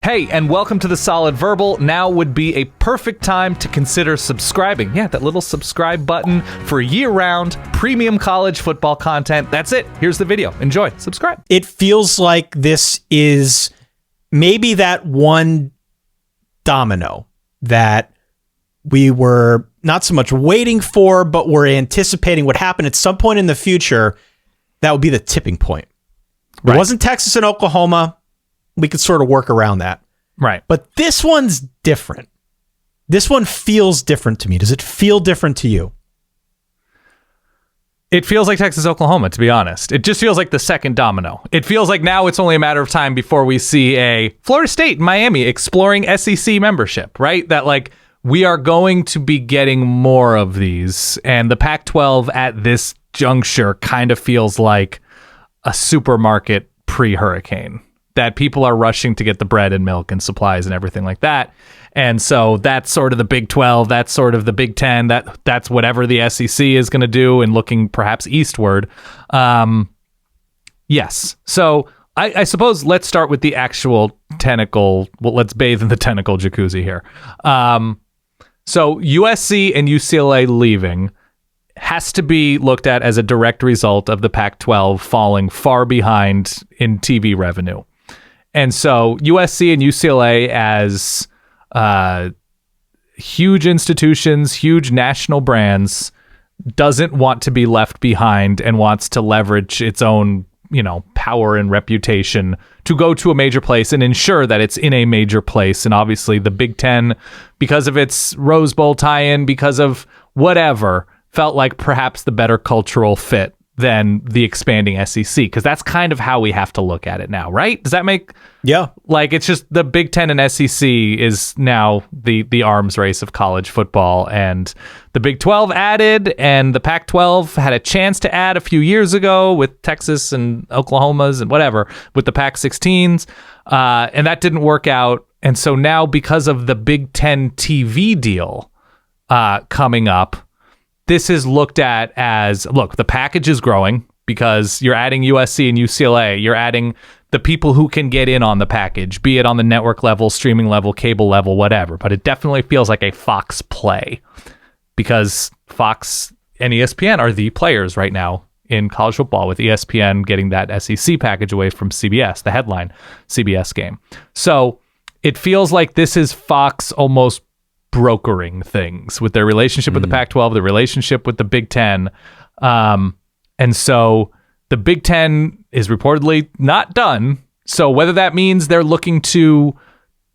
Hey, and welcome to The Solid Verbal. Now would be a perfect time to consider subscribing. Yeah, that little subscribe button for year-round premium college football content. That's it. Here's the video. Enjoy. Subscribe. It feels like this is maybe that one domino that we were not so much waiting for, but we're anticipating would happen at some point in the future. That would be the tipping point. It wasn't Texas and Oklahoma. We could sort of work around that. Right. But this one's different. This one feels different to me. Does it feel different to you? It feels like Texas, Oklahoma, to be honest. It just feels like the second domino. It feels like now it's only a matter of time before we see a Florida State and Miami exploring SEC membership, right? That like we are going to be getting more of these. And the Pac-12 at this juncture kind of feels like a supermarket pre-hurricane, that people are rushing to get the bread and milk and supplies and everything like that. And so that's sort of the Big 12, that's sort of the Big 10, that's whatever the SEC is going to do, and looking perhaps eastward. Yes. So I suppose let's start with the actual tentacle. Well, let's bathe in the tentacle jacuzzi here. So USC and UCLA leaving has to be looked at as a direct result of the Pac-12 falling far behind in TV revenue. And so USC and UCLA as huge institutions, huge national brands, doesn't want to be left behind and wants to leverage its own, power and reputation to go to a major place and ensure that it's in a major place. And obviously the Big Ten, because of its Rose Bowl tie-in, because of whatever, felt like perhaps the better cultural fit than the expanding SEC, because that's kind of how we have to look at it now, right? Does that make... Yeah. Like, it's just the Big Ten and SEC is now the arms race of college football, and the Big 12 added, and the Pac-12 had a chance to add a few years ago with Texas and Oklahoma's and whatever, with the Pac-16s, and that didn't work out. And so now, because of the Big Ten TV deal coming up, this is looked at as, look, the package is growing because you're adding USC and UCLA. You're adding the people who can get in on the package, be it on the network level, streaming level, cable level, whatever. But it definitely feels like a Fox play because Fox and ESPN are the players right now in college football, with ESPN getting that SEC package away from CBS, the headline CBS game. So it feels like this is Fox almost brokering things with their relationship with the Pac-12, the relationship with the Big Ten. And so the Big Ten is reportedly not done. So whether that means they're looking to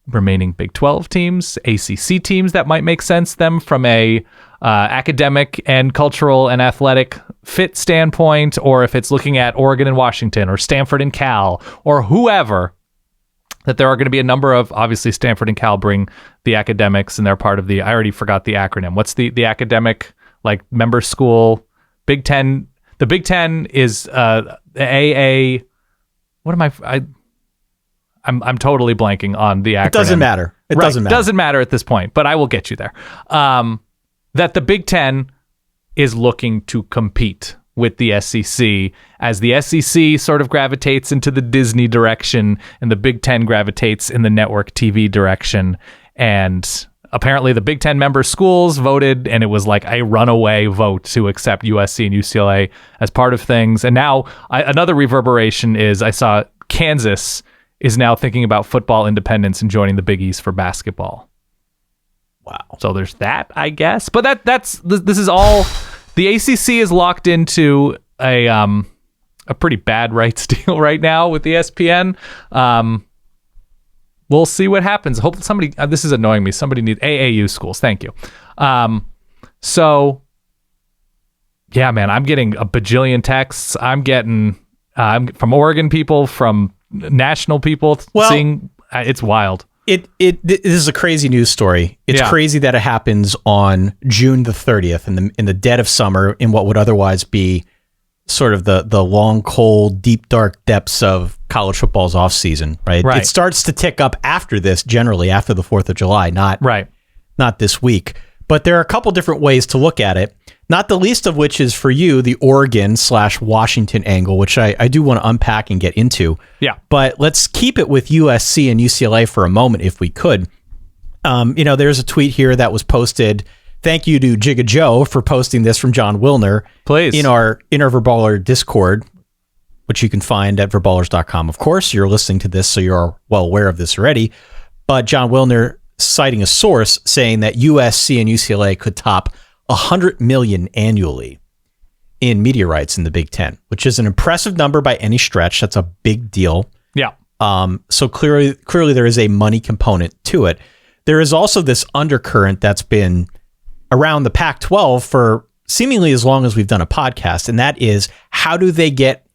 remaining Big 12 teams, ACC teams that might make sense them from a academic and cultural and athletic fit standpoint, or if it's looking at Oregon and Washington or Stanford and Cal or whoever, that there are going to be a number of, obviously Stanford and Cal bring the academics and they're part of the, I already forgot the acronym. What's the academic, like, member school? Big Ten. The Big Ten is AA. What am I'm totally blanking on the acronym. It doesn't matter. It doesn't matter. Doesn't matter at this point, but I will get you there. That the Big Ten is looking to compete with the SEC, as the SEC sort of gravitates into the Disney direction and the Big Ten gravitates in the network TV direction. And apparently the Big Ten member schools voted, and it was like a runaway vote to accept USC and UCLA as part of things. And now another reverberation is I saw Kansas is now thinking about football independence and joining the Big East for basketball. Wow. So there's that, I guess. But this is all... The ACC is locked into a pretty bad rights deal right now with ESPN. We'll see what happens. Hopefully somebody, this is annoying me. Somebody needs AAU schools. Thank you. So yeah, man, I'm getting a bajillion texts. I'm getting from Oregon people, from national people, seeing it's wild. This is a crazy news story. It's crazy that it happens on June the 30th in the dead of summer, in what would otherwise be sort of the long, cold, deep, dark depths of college football's off season, right? It starts to tick up after this, generally after the 4th of July, not this week. But there are a couple different ways to look at it. Not the least of which is for you, the Oregon/Washington angle, which I do want to unpack and get into. Yeah. But let's keep it with USC and UCLA for a moment, if we could. There's a tweet here that was posted. Thank you to Jigga Joe for posting this from John Wilner. Please. In our Inner Verballer Discord, which you can find at verballers.com. Of course, you're listening to this, so you're well aware of this already. But John Wilner citing a source saying that USC and UCLA could top $100 million annually in media rights in the Big Ten, which is an impressive number by any stretch. That's a big deal. Yeah. So clearly there is a money component to it. There is also this undercurrent that's been around the Pac-12 for seemingly as long as we've done a podcast, and that is, how do they get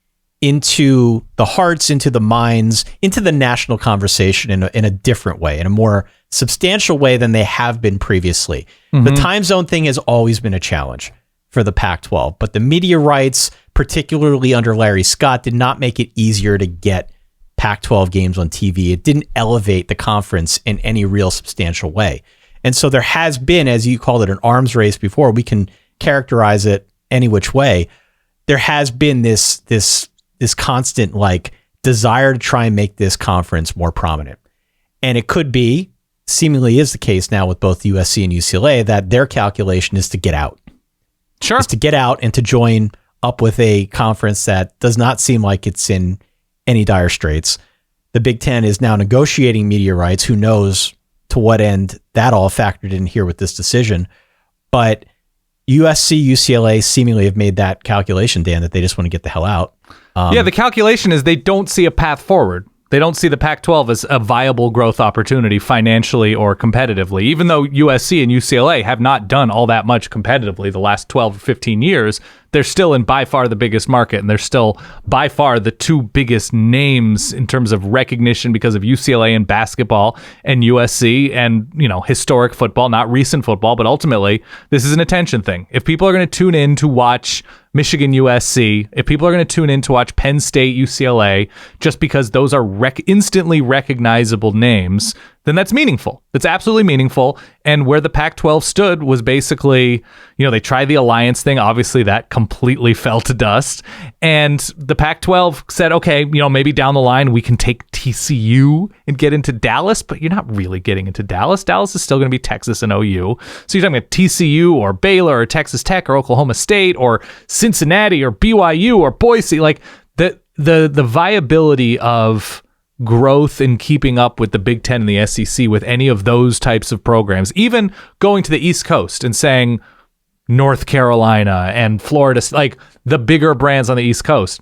into the hearts, into the minds, into the national conversation in a different way, in a more substantial way than they have been previously. The time zone thing has always been a challenge for the Pac-12, but the media rights, particularly under Larry Scott, did not make it easier to get Pac-12 games on TV. It didn't elevate the conference in any real substantial way. And so there has been, as you called it, an arms race before. We can characterize it any which way. There has been this constant desire to try and make this conference more prominent. And it could be, seemingly is the case now with both USC and UCLA, that their calculation is to get out. Sure. Is to get out and to join up with a conference that does not seem like it's in any dire straits. The Big Ten is now negotiating media rights. Who knows to what end that all factored in here with this decision. But USC, UCLA seemingly have made that calculation, Dan, that they just want to get the hell out. The calculation is they don't see a path forward. They don't see the Pac-12 as a viable growth opportunity financially or competitively, even though USC and UCLA have not done all that much competitively the last 12 or 15 years. They're still in by far the biggest market, and they're still by far the two biggest names in terms of recognition because of UCLA in basketball and USC and, historic football, not recent football, but ultimately this is an attention thing. If people are going to tune in to watch Michigan, USC, if people are going to tune in to watch Penn State, UCLA, just because those are instantly recognizable names, then that's meaningful. That's absolutely meaningful. And where the Pac-12 stood was basically, they tried the alliance thing. Obviously, that completely fell to dust. And the Pac-12 said, okay, maybe down the line we can take TCU and get into Dallas, but you're not really getting into Dallas. Dallas is still going to be Texas and OU. So you're talking about TCU or Baylor or Texas Tech or Oklahoma State or Cincinnati or BYU or Boise. Like the viability of growth in keeping up with the Big Ten and the SEC with any of those types of programs, even going to the East Coast and saying North Carolina and Florida, like the bigger brands on the East Coast,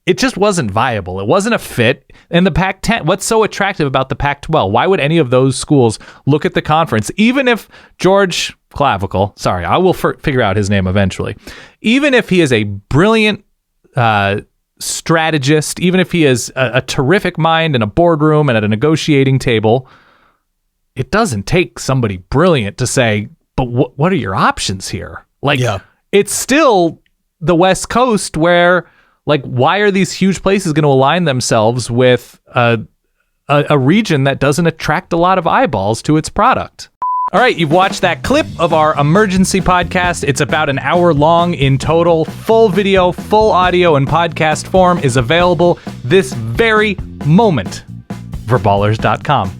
it just wasn't viable. It wasn't a fit. And the Pac-10, what's so attractive about the Pac-12? Why would any of those schools look at the conference, even if George Clavicle, sorry, I will figure out his name eventually, even if he is a brilliant strategist, even if he is a terrific mind in a boardroom and at a negotiating table, it doesn't take somebody brilliant to say, but what are your options here? It's still the West Coast where, why are these huge places going to align themselves with a region that doesn't attract a lot of eyeballs to its product? All right, you've watched that clip of our emergency podcast. It's about an hour long in total. Full video, full audio, and podcast form is available this very moment. Verballers.com.